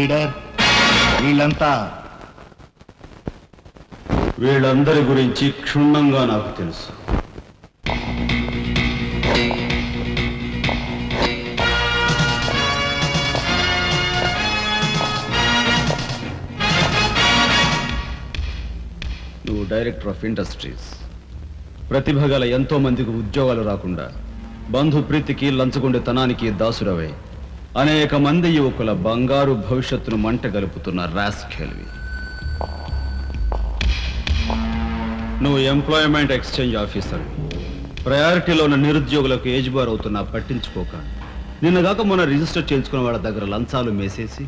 Leader వీళ్ళందరి గురించి క్షుణ్ణంగా నాకు తెలుసు. నువ్వు డైరెక్టర్ ఆఫ్ ఇండస్ట్రీస్. ప్రతిభ గల ఎంతో మందికి ఉద్యోగాలు రాకుండా బంధు ప్రీతికి లంచగొండితనానికి దాసురవై అనేక మంది యువకుల బంగారు భవిష్యత్తును మంట గలుపుతున్న రాస్కెల్వి. నువ్వు ఎంప్లాయ్మెంట్ ఎక్స్చేంజ్ ఆఫీసర్. ప్రయారిటీలో ఉన్న నిరుద్యోగులకు ఏజ్ బార్ అవుతున్నా పట్టించుకోక నిన్నగాక మొన్న రిజిస్టర్ చేయించుకున్న వాళ్ళ దగ్గర లంచాలు మేసేసి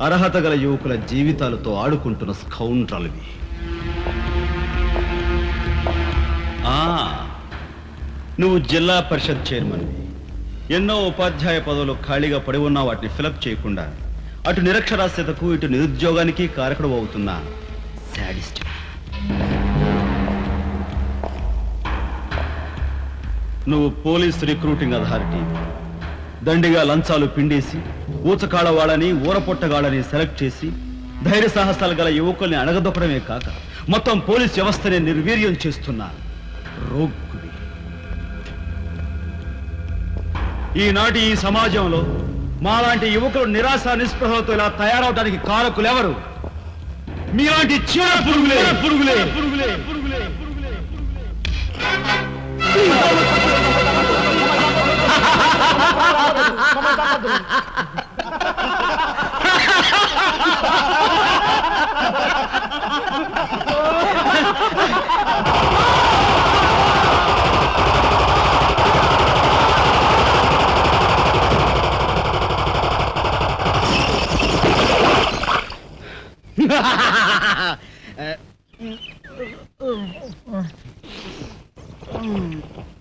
అర్హత గల యువకుల జీవితాలతో ఆడుకుంటున్న స్కౌండ్రల్వి. నువ్వు జిల్లా పరిషత్ చైర్మన్వి. ఎన్నో ఉపాధ్యాయ పదవులు ఖాళీగా పడి ఉన్నా వాటిని ఫిలప్ చేయకుండా అటు నిరక్షరాస్యతకు ఇటు నిరుద్యోగానికి కారకుడు అవుతున్న శాడిస్ట్. నువ్వు పోలీస్ రిక్రూటింగ్ అథారిటీ. దండిగా లంచాలు పిండేసి ఊచకాడ వాళ్ళని ఊరపొట్టగాళ్ళని సెలెక్ట్ చేసి ధైర్య సాహసాలు గల యువకుల్ని అణగదొక్కడమే కాక మొత్తం పోలీస్ వ్యవస్థని నిర్వీర్యం చేస్తున్నా రోగ్గువి. ఈనాటి ఈ సమాజంలో మాలాంటి యువకులు నిరాశ నిస్పృహలతో ఇలా తయారవడానికి కారకులు ఎవరు? మీలాంటి చీడ పురుగులే పురుగులే పురుగులే పురుగులే పురుగులే.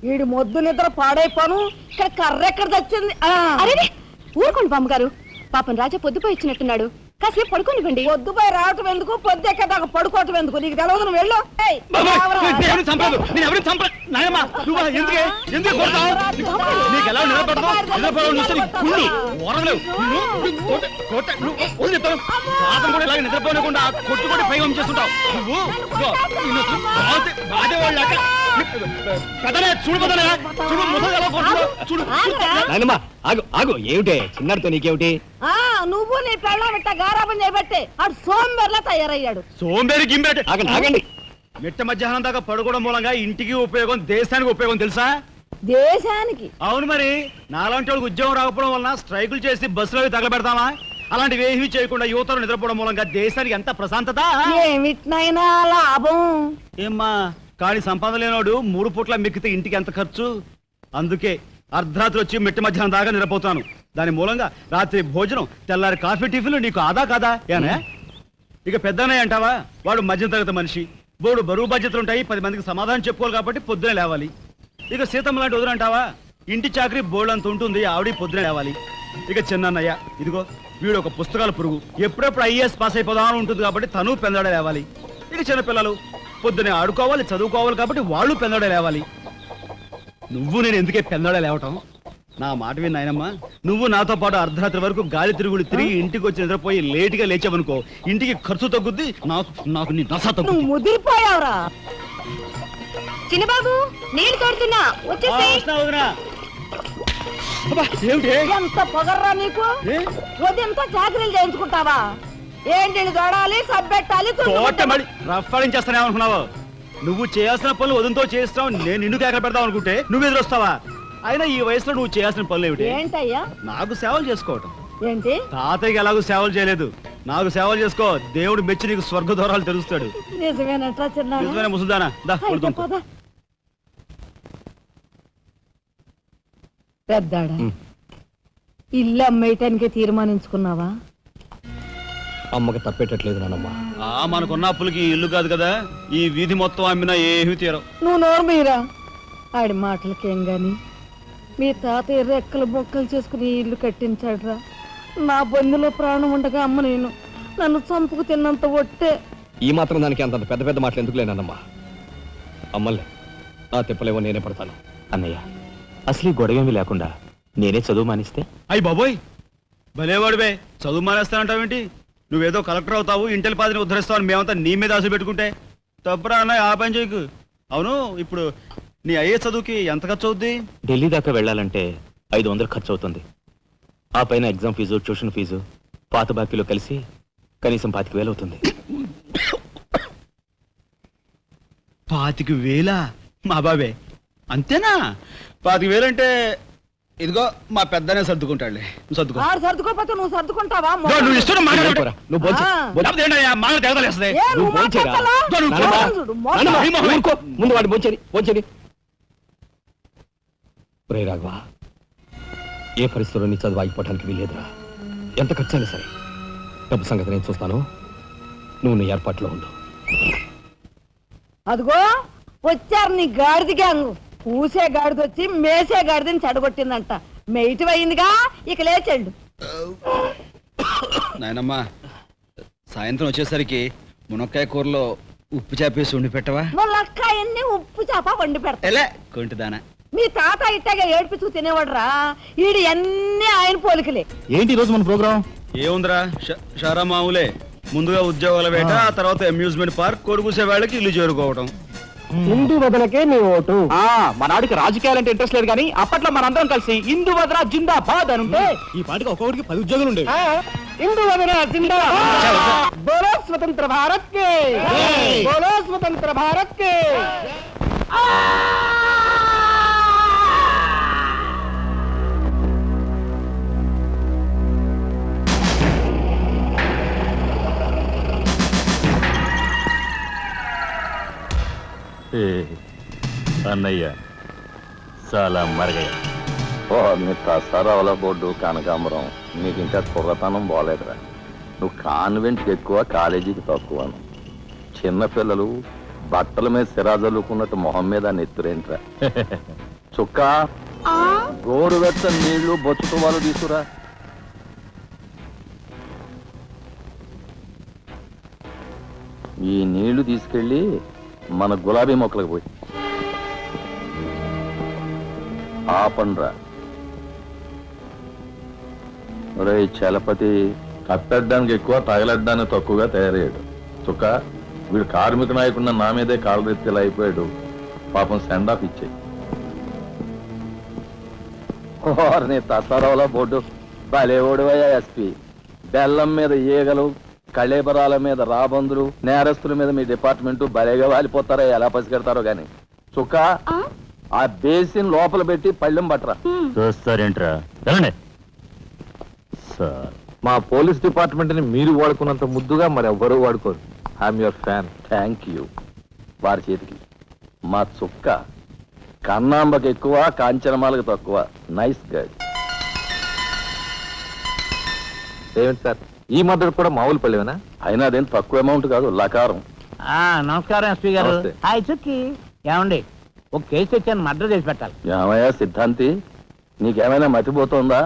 వీడి మొద్దు నిద్ర పాడైపోను. ఇక్కడ కర్ర ఎక్కడ తెచ్చింది? అరే ఊరుకోండి బామ్మగారు, పాపం రాజా పొద్దుపోయి ఇచ్చినట్టున్నాడు, కాసేపు పడుకోనివ్వండి. పొద్దుపై రావటం ఎందుకు, పొద్దు ఎక్కదాకా పడుకోవటం ఎందుకు? నీకు తెలవదు, నువ్వు వెళ్ళు. నిద్రపోనకుండా కొట్టుకొని పైగా చేస్తుంటావు ఏమిటే చిన్నారితో నీకేమిటి? నువ్వు నీ పెళ్ళం ఇట్ట గారాబం చేయబట్టే ఆడు సోంబేర్లా తయారయ్యాడు. సోంబేరి గింబేట ఆగండి. మిట్ట మధ్యాహ్నం దాకా పడుకోవడం మూలంగా ఇంటికి ఉపయోగం, దేశానికి ఉపయోగం తెలుసా? దేశానికి? అవును మరి. నాలాంటి వాళ్ళకి ఉద్యోగం రాకపోవడం వలన స్ట్రైకులు చేసి బస్సులో తగలబెడతామా? అలాంటివి ఏమీ చేయకుండా యువతలు నిద్రపోవడం మూలంగా దేశానికి ఎంత ప్రశాంతత. ఏమిటినైనా లాభం ఏమ్మా, కానీ సంపాదన లేనోడు 3 పూట్ల మిక్కితే ఇంటికి ఎంత ఖర్చు? అందుకే అర్ధరాత్రి వచ్చి మిట్ట మధ్యాహ్నం దాకా నిద్రపోతాను. దాని మూలంగా రాత్రి భోజనం, తెల్లారి కాఫీ, టిఫిన్లు నీకు ఆదా కాదా? ఏనా ఇక పెద్దనే అంటావా? వాడు మధ్య తరగతి మనిషి, బోడు బరువు బాధ్యతలు ఉంటాయి, 10 మందికి సమాధానం చెప్పుకోవాలి కాబట్టి పొద్దునే లేవాలి. ఇక సీతమ్మ లాంటి వదులంటావా? ఇంటి చాకరీ బోర్డు అంత ఉంటుంది, ఆవిడ పొద్దునే లేవాలి. ఇక చిన్నయ్య ఇదిగో వీడు ఒక పుస్తకాల పురుగు, ఎప్పుడెప్పుడు ఐఏఎస్ పాస్ అయిపోదామని ఉంటుంది కాబట్టి తను పెందడే లేవాలి. ఇక చిన్నపిల్లలు పొద్దునే ఆడుకోవాలి, చదువుకోవాలి కాబట్టి వాళ్ళు పెందడే లేవాలి. నువ్వు నేను ఎందుకే పెందడే లేవటం? నా మాట విని నాయనమ్మా, నువ్వు నాతో పాటు అర్ధరాత్రి వరకు గాలి తిరుగుడు తిరిగి ఇంటికి వచ్చి నిద్రపోయి లేటుగా లేచావనుకో, ఇంటికి ఖర్చు తగ్గుద్ది, నాకు నీ నస తగ్గుద్ది. ముదిరిపోయావురా చిన్నబాబు, నీళ్ళు తోడుతున్నా ఎంత పొగర్రా నీకు? ఉదయంతో చాకరీలు చేయించుకుంటావా? ఏంటి దొడాలి, సబ్బెట్టాలి, రఫాడించేస్తానేమనుకున్నావు? నువ్వు చేయాల్సిన పనులు ఉదయంతో చేస్తావు, నేను నిన్ను కేకలు పెడతావు అనుకుంటే నువ్వు ఎదురొస్తావా? అయినా ఈ వయసులో నువ్వు చేయాల్సిన పనులు ఏమిటి? ఏంటయ్యా? నాకు సేవలు చేసుకోవటం. ఏంటి? తాతయ్యకి ఎలాగో సేవలు చేయలేదు, నాకు సేవలు చేసుకో. దేవుడు మెచ్చి నీకు స్వర్గ దూరాలు తెలుస్తాడు. నిజమేనట్రా చిన్న? నిజమైన ముసుదానా? పెద్దాడా, ఇల్లు అమ్మేయటానికి తీర్మానించుకున్నావా? అమ్మకి తప్పేటట్లేదు నానమ్మా. మనకున్న అప్పులకి ఇల్లు కాదు కదా, ఈ వీధి మొత్తం అమ్మినా ఏమీ తీరం. నువ్వు నోరు మీరా? ఆడి మాటలకేం గాని మీ తాతయ్య రెక్కలు బొక్కలు చేసుకుని ఇల్లు కట్టించాడురా. నా బంధులో ప్రాణం ఉండగా అమ్మ నేను నన్ను చంపుకు తిన్నంత ఒట్టే. ఈ మాత్రం దానికి అంత పెద్ద పెద్ద మాటలు ఎందుకు లేనమ్మా? అమ్మలే నా తిప్పలేవో నేనే పడతాను. అన్నయ్య, అసలు గొడవేమీ లేకుండా నేనే చదువు మానిస్తే? అయ్యి బాబోయ్, భలేవాడివే, చదువు మానేస్తానంటావేంటి? నువ్వేదో కలెక్టర్ అవుతావు, ఇంటెల్ పాదిని ఉద్ధరిస్తావు అని మేమంతా నీ మీద ఆశ పెట్టుకుంటే తప్పురా అన్న, ఆ పని చేయకు. అవును, ఇప్పుడు నీ అయ్యే చదువుకి ఎంత ఖర్చు అవుద్ది? ఢిల్లీ దాకా వెళ్ళాలంటే 500 ఖర్చు అవుతుంది. ఆ పైన ఎగ్జామ్ ఫీజు, ట్యూషన్ ఫీజు, పాత బాకీలో కలిసి కనీసం 25,000 అవుతుంది. 25,000? మా బాబే అంతేనా? 25,000 అంటే ఇదిగో మా పెద్దనే సర్దుకుంటాడులే, నువ్వు సర్దుకో. ఆడు సర్దుకోపోతే నువ్వు సర్దుకుంటావా? ఇదిగో, నువ్వు ఇష్టం మాట్లాడు. పోరా, నువ్వు భోంచే. లేకపోతే ఏంటయ్యా, మాకు తెగదలేస్తుంది. ఏ, నువ్వు నువ్వు భోంచేరా? మాట్లాడతావా? నువ్వు నాన్నమ్మ, చూడు, మోసం. నాన్నమ్మ, నువ్వు ఊరుకో. ముందు వాడు భోంచేది. రే రాఘవ, ఏ పరిస్థితుల్లో నీ చదువు ఆగిపోవడానికి వీల్లేదురా. ఎంత ఖర్చైనా సరే డబ్బు సంగతి నేను చూస్తాను. నువ్వు నీ ఏర్పాట్లో ఉండు. అదిగో వచ్చారు నీ గాడిద గ్యాంగ్. పూసే గాడిద వచ్చి మేసే గాడిదని చెడగొట్టిందంట. మెయిటివ్ అయిందిగా, ఇక లేచెండు. నాయనమ్మా, సాయంత్రం వచ్చేసరికి మునక్కాయ కూరలో ఉప్పు చేపేసి ఉండి పెట్టవా? ములక్కాయన్ని ఉప్పు చేప వండి పెడతా. ఎలా కొంటిదానా? మీ తాత ఇట్టగా ఏడ్పిస్తూ తినేవాడురా. ఈడు అన్ని ఆయన పోలికలే. ఏంటి ఈ రోజు మన ప్రోగ్రామ్? ఏముందిరా, షారా మామూలే. ముందుగా ఉద్యోగాల వేట, ఆ తర్వాత అమ్యూజ్మెంట్ పార్క్, కొడుకుసే వాళ్ళకి ఇల్లు చేరుకోవడం. ఇంటి వదలకే నీ ఓటు. మనాడికి రాజకీయాలంటే ఇంట్రెస్ట్ లేదు కానీ అప్పట్లో మనందరం కలిసి ఇందు వదరా జిందాబాద్ అని ఉంటే ఈ పాటికి ఒక్కొక్కడికి 10 ఉద్యోగాలు ఉండేవి. ఇందు వదల జిందాబాద్. బోలో స్వతంత్ర భారత్ కే, బోలో స్వతంత్ర భారత్ కే. అన్నయ్య చాలా మరగయ్య. ఓ మీ తసారావుల బోర్డు కనకాంబరం, నీకు ఇంకా కుర్రతనం పోలేదురా. నువ్వు కాన్వెంట్కి ఎక్కువ, కాలేజీకి తక్కువను. చిన్నపిల్లలు బట్టల మీద సిరాజల్లుకున్నట్టు మొహం మీద నెత్తురేంట్రా. చుక్క గోరువెచ్చని నీళ్లు బొచ్చుతో వాళ్ళు తీసుకురా. ఈ నీళ్లు తీసుకెళ్ళి మన గులాబీ మొక్కలకు పోయి ఆపండ్రా. ఒరే చలపతి, కత్తెడ్డానికి ఎక్కువ, తగలడ్డానికి తక్కువగా తయారయ్యాడు. చుక్క, వీడు కార్మిక నాయకుడిన నా మీదే కాలరెత్తిలా అయిపోయాడు. పాపం సెండ్ ఆఫ్ ఇచ్చాయి. నీ తసారావుల బోర్డు భలేవాడువయ్యా ఎస్పీ. బెల్లం మీద ఈగలు, కళేబరాల మీద రాబందులు, నేరస్తుల మీద మీ డిపార్ట్మెంట్ భలేగా వాలిపోతారో, ఎలా పసిగడతారో గాని. చుక్క, ఆ బేసిన్ లోపల పెట్టి పళ్ళెం పట్టరా. చూస్తారేంట్రా? సార్, మా పోలీస్ డిపార్ట్మెంట్ ని మీరు వాడుకున్నంత ముద్దుగా మరి ఎవ్వరూ వాడుకోరు. I'm your fan. Thank you. వారి చేతికి మా చుక్క కన్నాంబకి ఎక్కువ, కాంచనమాలకు తక్కువ. Nice guide. ఏమిటి సార్, ఈ మద్దతు కూడా మామూలు పళ్ళేనా? అయినా అదేం తక్కువ అమౌంట్ కాదు, లకారం. నమస్కారం ఎస్పీ గారు. నమస్తే. హాయ్ చుక్కి. ఏమండి, ఒక కేసు తెచ్చాను, మర్డర్ చేసి పెట్టాలి. ఏమయ్యా సిద్ధాంతి, నీకేమైనా మతిపోతుందా?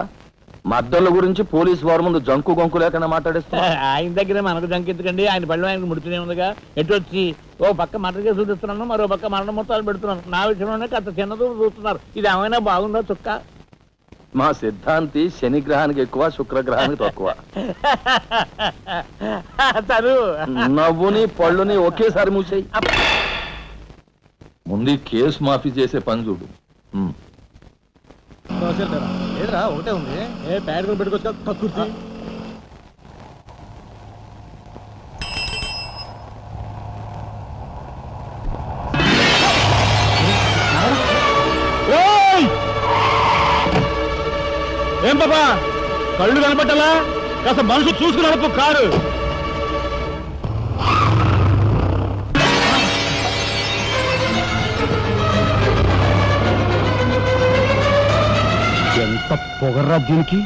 మద్దళ్ళ గురించి పోలీసు వారి ముందు జంకు గొంకు లేకుండా మాట్లాడేస్తా. ఆయన దగ్గర మనకు జంకెత్తుకండి, ఆయన బళ్ళు ఆయనకు ముడుతూనే ఉందిగా. ఎటు వచ్చి ఓ పక్క మర్డర్ కేసు చూపిస్తున్నాను, మరో పక్క మరణ మొత్తాలు పెడుతున్నాను. నా విషయంలోనే కాస్త చిన్నదూ చూస్తున్నారు. ఇది ఏమైనా బాగుందా చుక్క? మా సిద్ధాంతి శనిగ్రహానికి ఎక్కువ, శుక్రగ్రహానికి తక్కువ. తను నవ్వుని పళ్ళుని ఒకేసారి మూసేయి. ముందు ఈ కేసు మాఫీ చేసే పని చూడు. ఏదిరా, ఒకటే ఉంది. ఏ ప్యాడ్ కూడా పెట్టుకొచ్చా కక్కుర్తి. ఏం బాబా, కళ్ళు కనపట్టాలా? కాస్త మనసు చూసుకుని నడుపు కారు. ఎంత పొగర్రా దీనికి!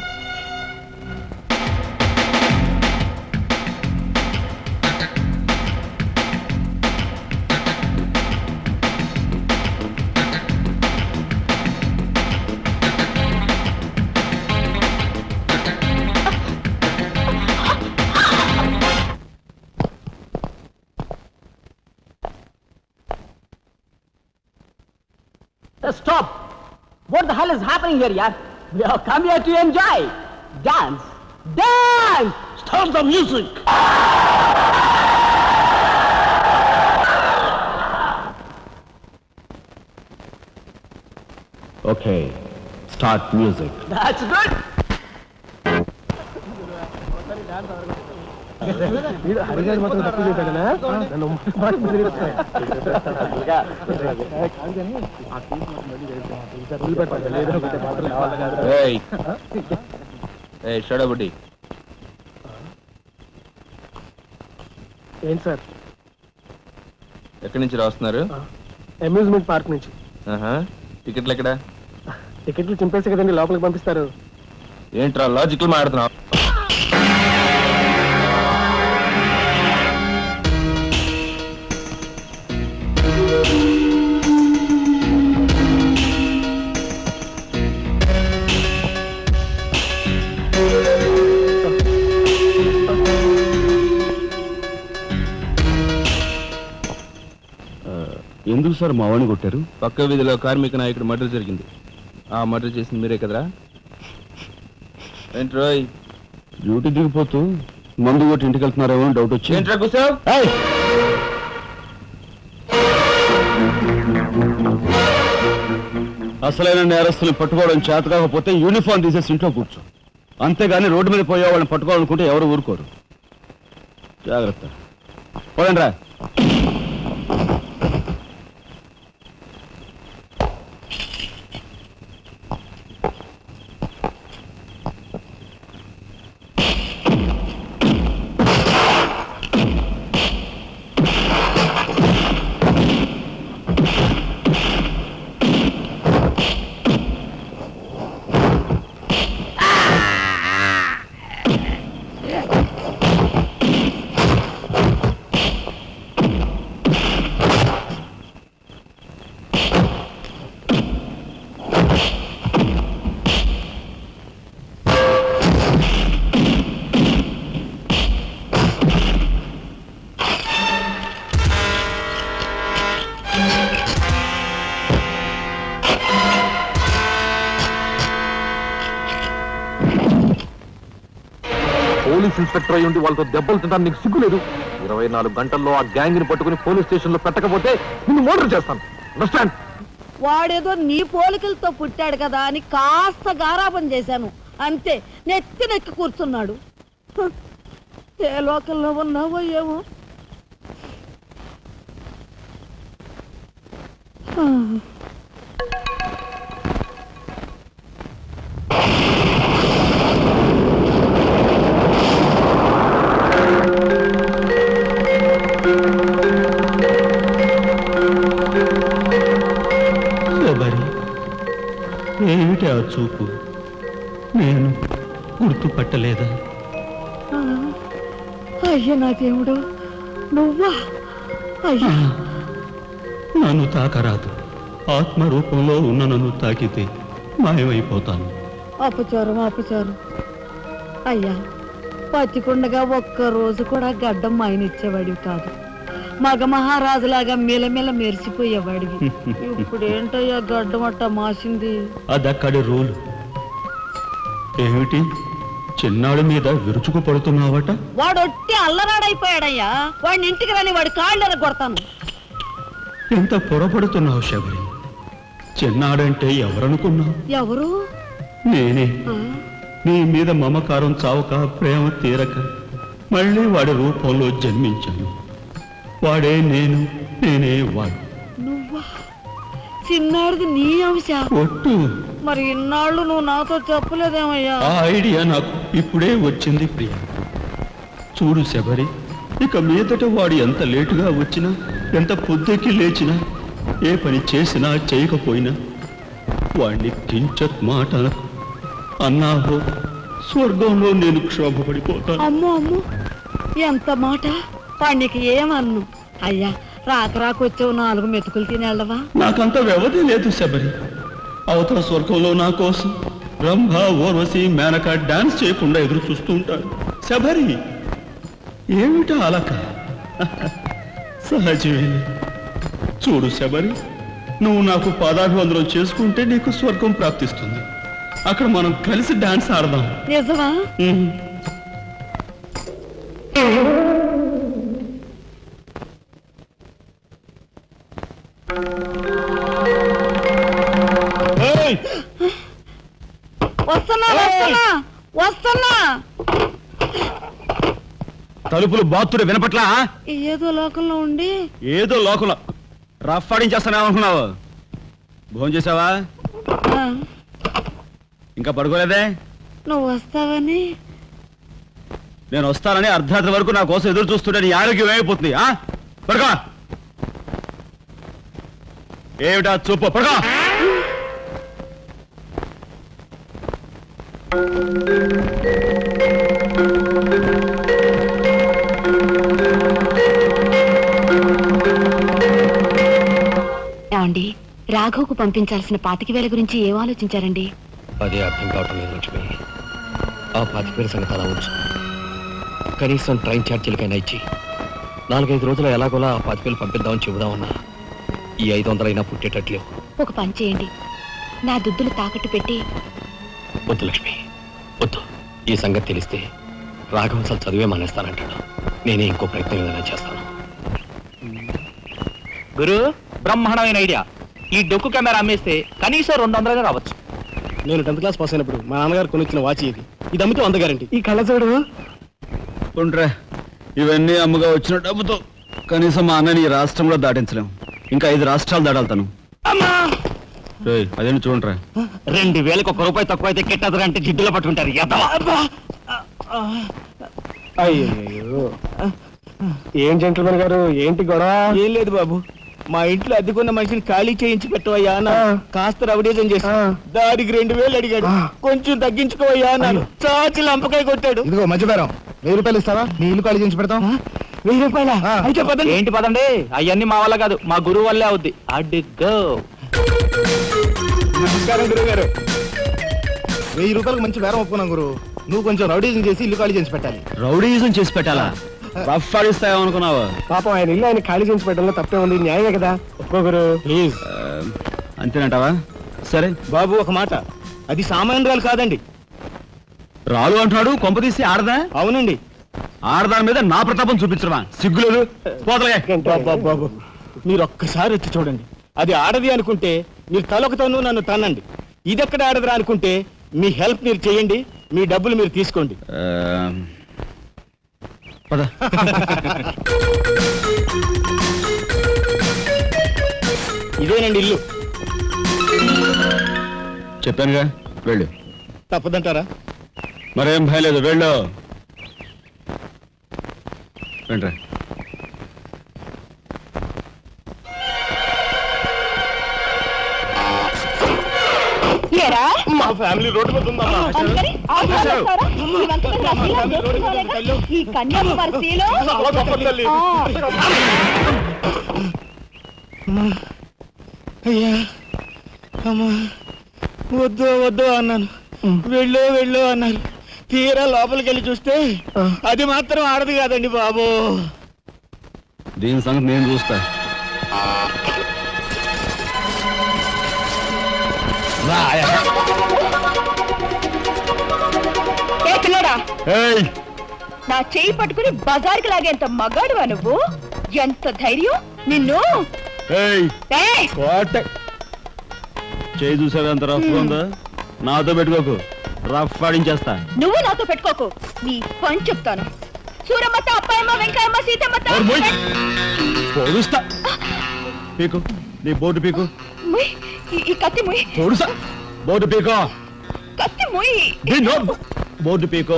Stop! What the hell is happening here, yaar? We have come here to enjoy. Dance. Dance start the music. Okay, start music. That's good. షడబుడ్డి ఏంటి సార్? ఎక్కడి నుంచి రాస్తున్నారు? అమ్యూజ్మెంట్ పార్క్ నుంచి. టికెట్లు ఎక్కడ? టికెట్లు చింపేసి కదండి లోపలికి పంపిస్తారు. ఏంట్రా లాజికల్ మాట్లాడుతున్నావు? ఎందుకు సార్ మా వాడిని కొట్టారు? పక్క వీధిలో కార్మిక నాయకుడు మర్డర్ జరిగింది. ఆ మర్డర్ చేసింది మీరే కదరా? ఏంట్రోయ్ డ్యూటీ దిగిపోతూ మందు కొట్టి ఇంటికి వెళ్తున్నారేమో డౌట్ వచ్చి. ఏంట్రా కూర్చో. అసలైన నేరస్తుల్ని పట్టుకోవడం చేత కాకపోతే యూనిఫామ్ తీసేసి ఇంట్లో కూర్చో. అంతేగాని రోడ్డు మీద పోయే వాళ్ళని పట్టుకోవాలనుకుంటే ఎవరు ఊరుకోరు. జాగ్రత్త. పోదండి రా. పోలీస్ ఇన్స్పెక్టర్ అయ్యి ఉండి వాళ్ళతో దెబ్బలు తింటాను, నీకు సిగ్గులేదు? 24 గంటల్లో ఆ గ్యాంగ్ ని పట్టుకుని పోలీస్ స్టేషన్ లో పెట్టకపోతే నిన్ను మర్డర్ చేస్తాను. అండర్స్టాండ్? వాడేదో నీ పోలికలతో పుట్టాడు కదా అని కాస్త గారాబం చేశాను అంతే. నెత్తి నెక్కి కూర్చున్నాడు. హ, ఏ లోకల్లో ఉన్నావో ఏమో. ఆ. ఏమిటి ఆ చూపు? నేను గుర్తుపట్టలేదా? అయ్య నా దేవుడు, నువ్వా? అయ్యా, నన్ను తాకరాదు. ఆత్మరూపంలో ఉన్న నన్ను తాకితే మాయమైపోతాను. అపచారం అపచారం. అయ్యా, పచ్చికుండగా ఒక్క రోజు కూడా గడ్డం మాయనిచ్చేవాడివి కాదు. మగ మహారాజులాగా మెలమెల మెరిసిపోయేవాడివి. ఇప్పుడు ఏంటయ్యా గడ్డం అట్ట మాసింది? అదక్కడి రూలు. ఏమిటి చిన్నాడు మీద విరుచుకు పడుతున్నావట? వాడొట్టి అల్లరాడైపోయాడయ్యా. వాడిని ఇంటికి రాని వాడి కాళ్ళని కొడతాను. ఎంత పొరపడుతున్నావు శబరి? చిన్నాడంటే ఎవరనుకున్నావు? ఎవరు? నేనే. నీ మీద మమకారం చావక, ప్రేమ తీరక మళ్ళీ వాడి రూపంలో జన్మించాను. వాడే నేను, నేనే వాడు. నువ్వా? చిన్నాడిది నీ అంశ? ఒట్టు. మరి ఇన్నాళ్ళు నువ్వు నాతో చెప్పలేదేమయ్యా? ఆ ఐడియా నాకు ఇప్పుడే వచ్చింది ప్రియ. చూడు శబరి, ఇక మీదట వాడు ఎంత లేటుగా వచ్చినా, ఎంత పొద్దుకి లేచినా, ఏ పని చేసినా చేయకపోయినా వాడిని కించత్ మాట అన్నాహో స్వర్గంలో నేను క్షోభపడిపోతాను. అమ్మో అమ్మో, ఎంత మాట! వాడికి ఏమన్ను? అయ్యా, రాకొచ్చావు 4 మెతుకులు తినేళ్ళవా? నాకంత వ్యవధి లేదు శబరి. అవతల స్వర్గంలో నా కోసం రంభ, ఊర్వశి, మేనక డాన్స్ చేయకుండా ఎదురు చూస్తూ ఉంటారు. శబరి, ఏమిటా అలక? సహజమే. చూడు శబరి, నువ్వు నాకు పాదాభివందనం చేసుకుంటే నీకు స్వర్గం ప్రాప్తిస్తుంది. అక్కడ మనం కలిసి డాన్స్ ఆడదాం. నిజమా? ఏయ్! వస్తున్నా వస్తున్నా వస్తున్నా. తలుపులు బాత్తుడు వినపట్లా? ఏదో లోకంలో ఉండి ఏదో లోకంలో రఫ్ ఆడించేస్తానేమనుకున్నావు? భోజనం చేసావా? ఆ, ఇంకా పడుకోలేదే? నువ్వు వస్తావని. నేను వస్తానని అర్ధరాత్రి వరకు నా కోసం ఎదురు చూస్తుంటే నీ ఆరోగ్యం ఏమైపోతుంది? పడుకో. ఏమిటా చూపు? పడుకో. ఏమండి, రాఘవ్కు పంపించాల్సిన 25,000 గురించి ఏం ఆలోచించారండి? అదే అర్థం కావటం లేదు లక్ష్మి. ఆ 25,000 సంగతి అలా ఉంచు. కనీసం ట్రైన్ ఛార్జీలకైనా ఇచ్చి 4-5 రోజులు ఎలాగోలా ఆ 25,000 పంపిద్దామని చెబుదామన్నా ఈ 500 అయినా పుట్టేటట్లేవు. ఒక పని చేయండి, నా దుద్దులు తాకట్టు పెట్టి. వద్దు లక్ష్మి, వద్దు. ఈ సంగతి తెలిస్తే రాఘవ అసలు చదివే మానేస్తానంటాడు. నేనే ఇంకో ప్రయత్నం ఏదైనా చేస్తాను. గురు, బ్రహ్మాండమైన ఐడియా. ఈ డొక్కు కెమెరా అమ్మేస్తే కనీసం 200 రావచ్చు. నేను 10th క్లాస్ పాస్ అయినప్పుడు మా నాన్నగారు కొనిచ్చిన వాచ్ ఇది అమ్మితే 100 గ్యారెంటీ. ఈ కళ్ళజోడు ఉండ్రా, ఇవన్నీ అమ్మగా వచ్చిన డబ్బుతో కనీసం మా అన్నని ఈ రాష్ట్రంలో దాటించలేం. ఇంకా 5 రాష్ట్రాలు దాడాలతాను. అదేంటి చూడరా. 2,000కి 1 రూపాయి తక్కువ అయితే కెట్టదురా అంటే జిడ్డులో పట్టుకుంటారు. అయ్యో, ఏం జెంట్లమెన్ గారు, ఏంటి గొడవ? ఏం లేదు బాబు, మా ఇంట్లో అద్దెకున్న మనిషిని ఖాళీ చేయించి పెట్టవయ్యా అన్నాను. కాస్త రవిడేజం చేసి దానికి 2,000 అడిగాడు. కొంచెం తగ్గించుకోవయ్యా అన్నాను. చాచి లంపకాయ కొట్టాడు. ఇదిగో మధ్యపేరం, 1000 రూపాయలు ఇస్తావా? నీ ఇల్లు ఖాళీ చేయించి పెడతాం. 1000 రూపాయల? అయితే పదండి. ఏంటి పదండి, అవన్నీ మా వల్ల కాదు, మా గురువు వల్లే అవుద్ది. అడ్డుగో. నమస్కారం గురువు గారు. 1000 రూపాయలకు మంచి బేరం ఒప్పుకున్నాం గురు. నువ్వు కొంచెం రౌడీజం చేసి ఇల్లు ఖాళీ చేసి పెట్టాలి. రౌడీజం చేసి పెట్టాలా? రఫ్ ఆడిస్తాయేమనుకున్నావా? పాపం ఆయన ఇల్లు ఆయన ఖాళీ చేసి పెట్టడంలో తప్పే ఉంది. న్యాయమే కదా. ఒప్పుకో గురు ప్లీజ్. అంతేనంటావా? సరే బాబు ఒక మాట, అది సామాన్యురాలు కాదండి. రాలు అంటున్నాడు. కొంపదీసి ఆడదా? అవునండి. ఆడదాని మీద నా ప్రతాపం చూపించడమా? సిగ్గులేదు. పోతలే. బాబు మీరు ఒక్కసారి వచ్చి చూడండి. అది ఆడది అనుకుంటే మీరు తలొక తను నన్ను తన్నండి. ఇది ఎక్కడ ఆడదురా అనుకుంటే మీ హెల్ప్ మీరు చేయండి, మీ డబ్బులు మీరు తీసుకోండి. పద. ఇదేనండి ఇల్లు. చెప్పానుగా, వెళ్ళు. తప్పదంటారా? మరేం భయం లేదు, వెళ్ళు. వెంట్రా. మా ఫ్యామిలీ రోడ్డు మీద ఉందమ్మా. ఈ కన్యాకుమారిలో చాలా గొప్ప తల్లి. అయ్యా అమ్మా, వద్దు వద్దు అన్నాను. వెళ్ళు వెళ్ళు అన్నారు. తీరా లోపలికి వెళ్ళి చూస్తే అది మాత్రం ఆడదు కాదండి బాబు. దీని సంగతి నేను చూస్తా. ఏయ్! నా చేయి పట్టుకుని బజార్కి లాగేంత మగాడువా నువ్వు? ఎంత ధైర్యం నిన్ను! ఏయ్! ఏయ్! కోట చేయి చూసావా ఎంత రఫ్ ఉందో? నాతో పెట్టుకోకు, రఫ్ ఆడించేస్తా. నువ్వు నాతో పెట్టుకోకు, నీ పని చెప్తాను. సూరమ్మత, అప్పాయమ్మ, వెంకయ్యమ్మ, సీతమ్మత. పొడుస్తా. పీకు, నీ బోర్డు పీకు. ముయ్, ఈ కత్తి ముయ్. పొడుసా. బోర్డు పీకో. కత్తి ముయ్. బోర్డు పీకో.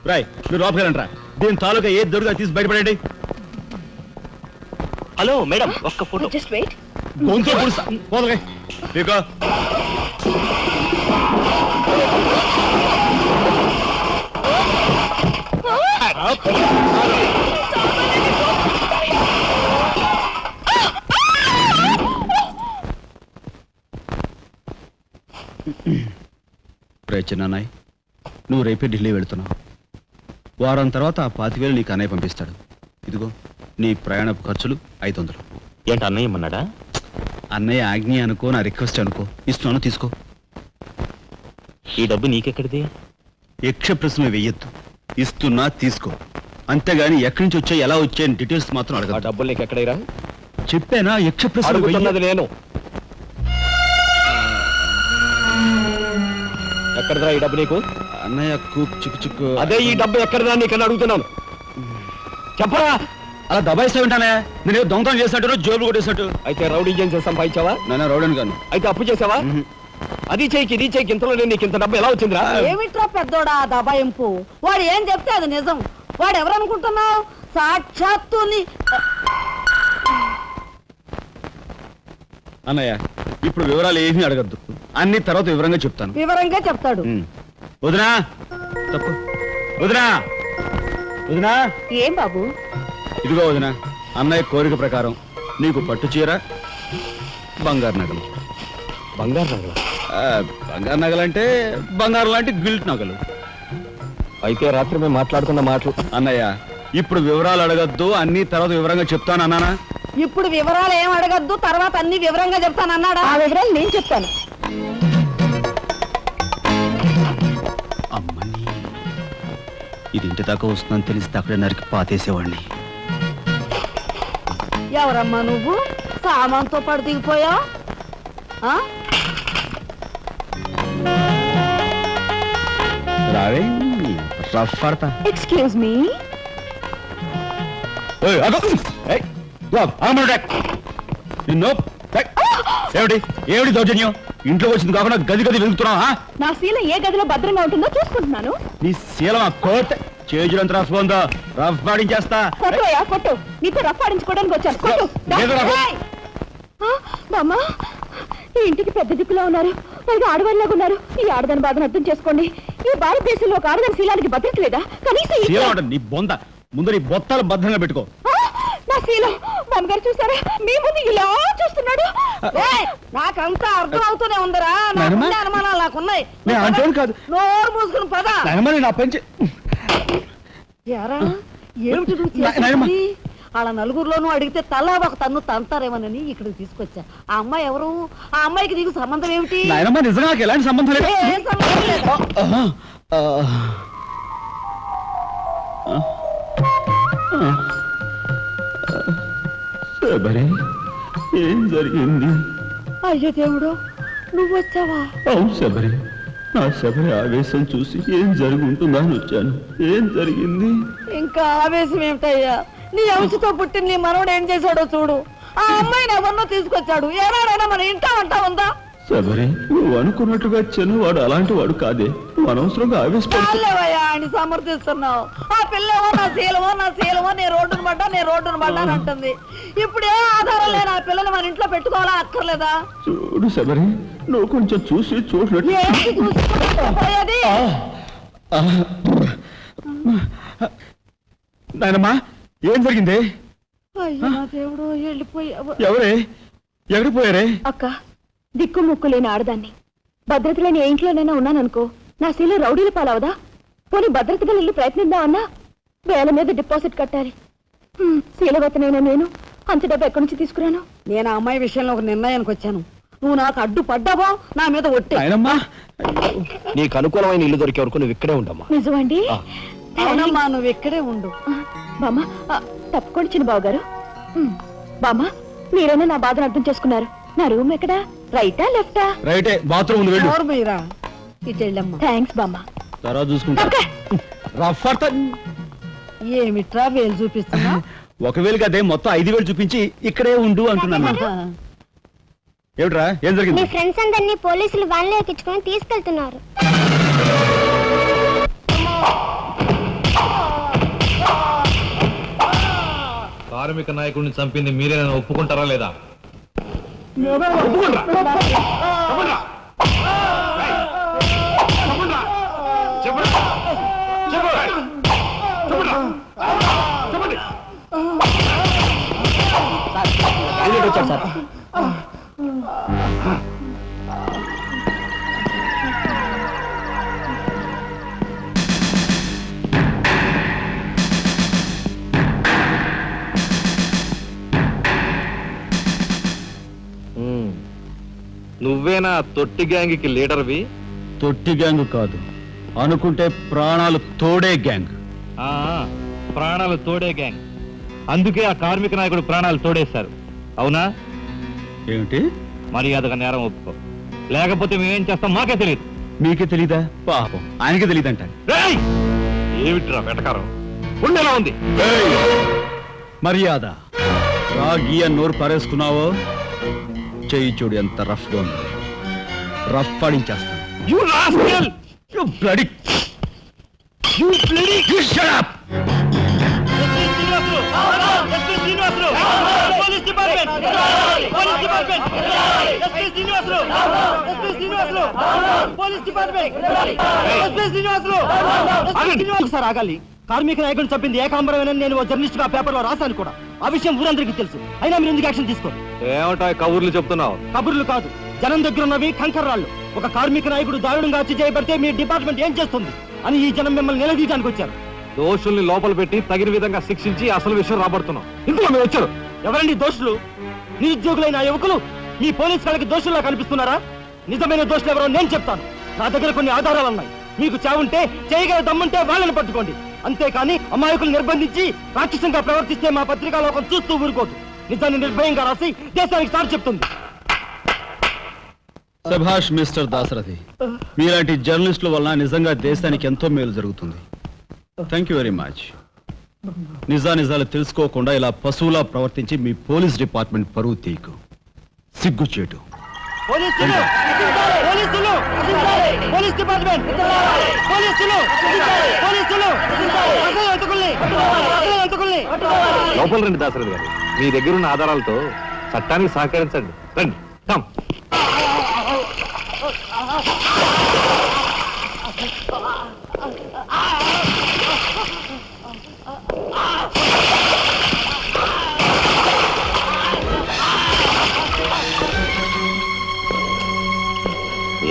రాయ్, మీరు లోపలికి రండి రా. దీని తాలూకా ఏది దొరుకుతా తీసి బయటపడండి. హలో మేడం, ఒక్క ఫోటో. Just wait. గొంతు పొడుస్తా. పోదలే. పీకో. చిన్నాయ్, నువ్వు రేపే ఢిల్లీ వెళుతున్నావు. వారం తర్వాత ఆ 25,000 నీకు అన్నయ్య పంపిస్తాడు. ఇదిగో నీ ప్రయాణపు ఖర్చులు 500. ఏంటి అన్నయ్య ఏమన్నాడా? అన్నయ్య ఆజ్ఞ అనుకో, నా రిక్వెస్ట్ అనుకో. ఇస్తున్నాను, తీసుకో. ఈ డబ్బు నీకెక్కడిది? యక్ష ప్రశ్న వెయ్యొద్దు. ఇస్తున్నా, తీసుకో. అంతేగాని ఎక్కడి నుంచి వచ్చాయి ఎలా వచ్చాయని డీటెయిల్స్ మాత్రం ఆ అడగ. డబ్బులు నీకు ఎక్కడైరా? చెప్పానా యక్ష ప్రశ్నలు వెయ్యి. అడుగుతున్నది నేను. ఎక్కడదా ఈ డబ్బు నీకు? అన్నయ్య కూక్ చిక్కు చిక్కు. అదే ఈ డబ్బు ఎక్కడదా నీకని అడుగుతున్నాను. చెప్పరా? అలా దబాయిస్తా ఉంటానే. నేను దొంగతనం చేసినట్టు జోబులు కొట్టేసినట్టు. అయితే రౌడీ చేసి సంపాదించావా? నాన్న రౌడన్ గాను. అయితే అప్పు చేసావా? అది చేయికి ఇది చేయికి ఇంతలో నేను నీకు ఇంత డబ్బు ఎలా వచ్చిందిరా? ఏమిట్రా పెద్దోడా ఆ దబాయింపు? వాడు ఏం చెప్తే అది నిజం. వాడు ఎవరనుకుంటున్నావు? సాక్షాత్తు అన్నయ్య ఇప్పుడు వివరాలు ఏమీ అడగద్దు, అన్ని తర్వాత వివరంగా చెప్తాను. వివరంగా చెప్తాడు. వదినా తప్పు. వదినా వదినా ఏం బాబు? ఇదిగో వదినా, అన్నయ్య కోరిక ప్రకారం నీకు పట్టు చీర, బంగారు నగలు. బంగారు నగల? బంగారు నగలంటే బంగారు లాంటి గిల్ట్ నగలు. అయితే రాత్రి మేము మాట్లాడుకున్న మాటలు. అన్నయ్య ఇప్పుడు వివరాలు అడగద్దు, అన్ని తర్వాత వివరంగా చెప్తాను అన్నానా? ఇప్పుడు వివరాలు ఏం అడగద్దు, తర్వాత అన్ని వివరంగా చెప్తానన్నాడా? ఆ వివరాలు నేను చెప్తాను. అమ్మని ఇది ఇంటి దాకా వస్తుందని తెలిస్తే అక్కడే నరికి పాతేసేవాడిని. ఎవరమ్మా నువ్వు? సామాన్తో పాటు దిగిపోయా? రావే రఫ్ పడతా. Excuse me. ఏమిటి ఏమిటి దౌర్జన్యం? ఇంట్లో వచ్చింది కాకుండా గది గది వెళ్తున్నావా? నా శీల ఏ గదిలో భద్రంగా ఉంటుందో చూసుకుంటున్నాను. నీ శీలం ఆ కోట్ చేజులంత రఫ్ ఉందో, రఫ్ పాడించేస్తా. కొట్టుయా కొట్టు. నీతో రఫ్ ఆడించుకోవడానికి వచ్చాను. కొట్టు. లేదు నాకు. బామ్మ, ఈ ఇంటికి పెద్ద దిక్కులో ఉన్నారు, పైగా ఆడవాళ్ళలాగా ఉన్నారు. ఈ ఆడదాని బాధను అర్థం చేసుకోండి. ఈ భారతదేశంలో ఒక ఆడదాని శీలానికి భద్రత లేదా? కనీసం శీలం అంటే నీ బొంద. ముందు నీ బొత్తాలు భద్రంగా పెట్టుకో. నా శీలం బామ్మగారు చూసారా? మీ ముందు ఇలా చూస్తున్నాడు. నాకంతా అర్థం అవుతూనే ఉందరా. నాయనమ్మ? అనుమానాలు నాకున్నాయి. నేను అంటేం కాదు. నోరు మూసుకుని పద. నా పెంచి యారా ఏమిటి నువ్వు నాయనమ్మ. చేసేది? వాళ్ళ నలుగురిలోనూ అడిగితే తలా ఒక తన్ను తంతారేమోనని ఇక్కడికి తీసుకొచ్చా. ఆ అమ్మాయి ఎవరు? ఆ అమ్మాయికి నీకు సంబంధం ఏమిటి? నాయనమ్మ నిజంగా నాకు ఎలాంటి సంబంధం లేదు. ఏ సంబంధం లేదా? శబరి, ఏం జరిగింది? అయ్యో దేవుడు, నువ్వు వచ్చావా? అవును శబరి, నా శబరి ఆవేశం చూసి ఏం జరిగి ఉంటుందా అని వచ్చాను. ఏం జరిగింది? ఇంకా ఆవేశం ఏమిటయ్యా? నీ అంశతో పుట్టిన నీ మనవడు ఏం చేశాడో చూడు. ఆ అమ్మాయిని ఎవరినో తీసుకొచ్చాడు. ఏనాడైనా మన ఇంటా వంట ఉందా? శబరి, నువ్వు అనుకున్నట్టుగా చిన్నవాడు అలాంటి వాడు కాదే. నువ్వు అనవసరంగా ఆవేశపడు. చాలేవయ్యా అని సమర్థిస్తున్నావు. ఆ పిల్లవో నా శీలమో నేను రోడ్డును పడ్డా అని అంటుంది. ఇప్పుడు ఏ ఆధారం లేని ఆ పిల్లని మన ఇంట్లో పెట్టుకోవాలా అక్కర్లేదా? చూడు శబరి, నువ్వు కొంచెం చూసి చూడలేదు. ఏంటి చూసుకోపోయేది? నాయనమ్మా, ఏం జరిగింది? అయ్యో నా దేవుడు, వెళ్ళిపోయావు. ఎవరే ఎక్కడికి పోయారే? అక్క, దిక్కు ముక్కు లేని ఆడదాన్ని, భద్రత లేని ఏ ఇంట్లోనైనా ఉన్నాననుకో, నా శీల రౌడీల పాలవదా? పోనీ భద్రతగా వెళ్ళి ప్రయత్నిద్దామన్నా వేల మీద డిపాజిట్ కట్టాలి. శీలవతనైనా నేను అంత డబ్బు ఎక్కడి నుంచి తీసుకురాను? నేను ఆ అమ్మాయి విషయంలో ఒక నిర్ణయానికి వచ్చాను. నువ్వు నాకు అడ్డు పడ్డావో నా మీద ఒట్టే. నాయనమ్మా, నీకు అనుకూలమైన ఇల్లు దొరికే వరకు నువ్వు ఇక్కడే ఉండమ్మా. నిజమండి? అవునమ్మా, నువ్వు ఇక్కడే ఉండు. బామ్మ, తప్పుకోండి చిన్న బాబు గారు. బామ్మ, మీరైనా నా బాధను అర్థం చేసుకున్నారు. నా రూమ్ ఎక్కడా? రైటా లెఫ్టా? రైటే, బాత్రూమ్ ఉంది, వెళ్ళు. ఎవరు మీరా? ఇటు వెళ్ళమ్మా. థ్యాంక్స్ బామ్మ. తర్వాత చూసుకుంటా. రఫ్ పడతా. ఏమిట్రా వేలు చూపిస్తున్నా? ఒకవేళ అదే మొత్తం 5,000 చూపించి ఇక్కడే ఉండు అంటున్నాను. ఏమిట్రా, ఏం మీ జరిగింది? ఫ్రెండ్స్ అందరినీ పోలీసులు వ్యాన్లో ఎక్కించుకొని తీసుకెళ్తున్నారు. కార్మిక నాయకుడిని చంపింది మీరేనా ఒప్పుకుంటారా లేదా? వచ్చాడు సార్. నువ్వేనా తొట్టి గ్యాంగ్కి లీడర్వి? తొట్టి గ్యాంగ్ కాదు, అనుకుంటే ప్రాణాలు తోడే గ్యాంగ్. ప్రాణాలు తోడే గ్యాంగ్. అందుకే ఆ కార్మిక నాయకుడు ప్రాణాలు తోడేశారు. అవునా? ఏమిటి? మర్యాదగా నేరం ఒప్పుకో, లేకపోతే మేమేం చేస్తాం మాకే తెలియదు. మీకే తెలీదా? పాపం ఆయనకే తెలియదంట. ఏమిట్రా వెటకారం? ఉండేలా ఉంది. మర్యాద రాగి అని నోరు పారేసుకున్నావో చెయ్యి చూడు ఎంత రఫ్ గా ఉంది. రఫ్ పాడించేస్తాను. You rascal! You bloody... You bloody... You shut up! Sir ఆగాలి. కార్మిక నాయకుడిని చంపింది ఏకాంబరమేనని నేను జర్నలిస్ట్ గా పేపర్ లో రాశాను కూడా. ఆ విషయం ఊరందరికీ తెలుసు. అయినా మీరు ఎందుకు యాక్షన్ తీసుకోండి? ఏమంటా కబుర్లు చెప్తున్నావు? కబుర్లు కాదు, జనం దగ్గర ఉన్నవి కంకర్రాళ్ళు. ఒక కార్మిక నాయకుడు దారుణంగా హత్య చేయబడితే మీ డిపార్ట్మెంట్ ఏం చేస్తుంది అని ఈ జనం మిమ్మల్ని నిలదీయడానికి వచ్చారు. దోషుల్ని లోపల పెట్టి తగిన విధంగా శిక్షించి అసలు విషయం రాబడుతున్నాం. ఇందులో మీరు వచ్చారు. ఎవరండి దోషులు? నిరుద్యోగులైన యువకులు మీ పోలీసు వాళ్ళకి దోషుల్లా కనిపిస్తున్నారా? నిజమైన దోషులు ఎవరో నేను చెప్తాను. నా దగ్గర కొన్ని ఆధారాలు ఉన్నాయి. మీకు చావుంటే చేయగల దమ్ముంటే వాళ్ళని పట్టుకోండి. అంతేకాని అమాయకులు నిర్బంధించి రాక్షసంగా ప్రవర్తిస్తే మా పత్రికా లోకం చూస్తూ ఊరుకోదు. నిజాన్ని నిర్భయంగా రాసి దేశానికి సార్ చెప్తుంది. సభాష్ మిస్టర్ దాసరథి, మీలాంటి జర్నలిస్టుల వల్ల నిజంగా దేశానికి ఎంతో మేలు జరుగుతుంది. Thank you very much. నిజాలు తెలుసుకోకుండా ఇలా పశువులా ప్రవర్తించి మీ పోలీస్ డిపార్ట్మెంట్ పరువు తీయకు. సిగ్గుచేటు. పోలీసులు! పోలీసులు! Police department! పోలీసులు! పోలీసులు! లోపల రండి దాసరథి గారు. మీ దగ్గరున్న ఆధారాలతో చట్టానికి సహకరించండి. రండి. కమ్.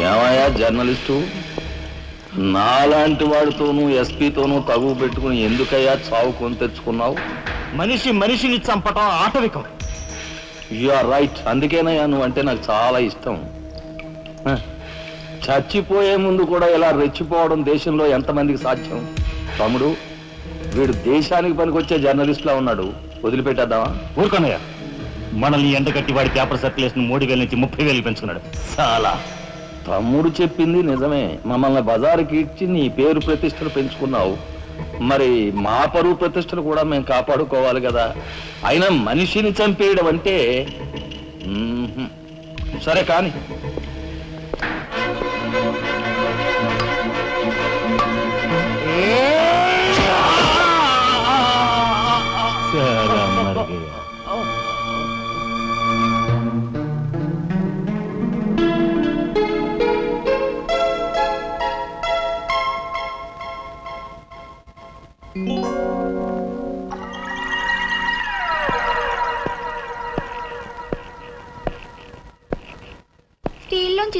ఏమయ్యా జర్నలిస్టు, నాలాంటి వాడితోనూ ఎస్పీతోనూ తగువ పెట్టుకుని ఎందుకయ్యా చావు కొని తెచ్చుకున్నావు? మనిషిని చంపటం ఆటవికం. You are right. అందుకేనయ్యా నువ్వంటే నాకు చాలా ఇష్టం. చచ్చిపోయే ముందు కూడా ఇలా రెచ్చిపోవడం దేశంలో ఎంతమందికి సాధ్యం? తమ్ముడు, వీడు దేశానికి పనికొచ్చే జర్నలిస్ట్లా ఉన్నాడు. వదిలిపెట్టేద్దామా? ఊరుకోనయ్యా, మనల్ని ఎండగట్టి వాడి పేపర్ సర్క్యులేషన్ 3,000 నుంచి 30,000 పెంచుకున్నాడు. చాలా. తమ్ముడు చెప్పింది నిజమే. మమ్మల్ని బజారుకి ఇచ్చి నీ పేరు ప్రతిష్టలు పెంచుకున్నావు. మరి మా పరువు ప్రతిష్టలు కూడా మేము కాపాడుకోవాలి కదా. అయినా మనిషిని చంపేయడం అంటే సరే కానీ. స్టీల్లోంచి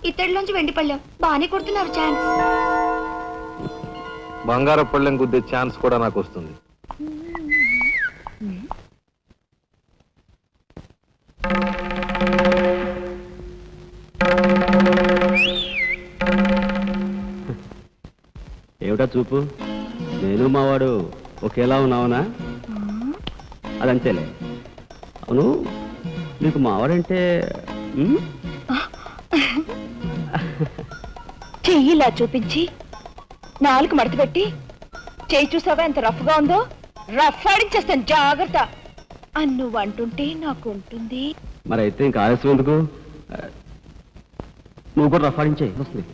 ఇత్తడిలోంచి వెండి పళ్ళెం బాగానే కొడుతున్నారు. ఛాన్స్. బంగార పళ్ళెం గుద్దే ఛాన్స్ కూడా నాకు వస్తుంది. ఏమిటా చూపు? నేను మావాడు ఒకేలా ఉన్నావునా? అదంతేలే. అవును, నీకు మావాడంటే చెయ్యిలా చూపించి నాలుగు మడత పెట్టి చెయ్యి చూసావా ఎంత రఫ్ గా ఉందో? రఫ్ ఆడించేస్తాను, జాగ్రత్త. నువ్వు అంటుంటే నాకు ఉంటుంది. మరి అయితే ఇంకా ఆలస్యం ఎందుకు? నువ్వు కూడా రఫ్ ఆడించే వస్తుంది.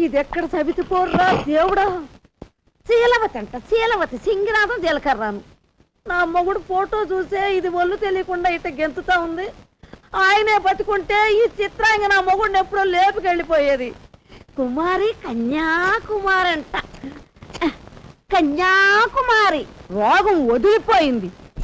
ఇదెక్కడ సవితి పోర్రా దేవుడా! శీలవతి అంట, శీలవతి సింగినాథం జీలకర్రాను. నా మొగుడు ఫోటో చూసే ఇది ఒళ్ళు తెలియకుండా ఇట గెంతుతా ఉంది. ఆయనే బతుకుంటే ఈ చిత్రాంగ నా మొగుడిని ఎప్పుడో లేపుకెళ్ళిపోయేది. కుమారి కన్యాకుమారి అంట. కన్యాకుమారి రోగం వదిలిపోయింది.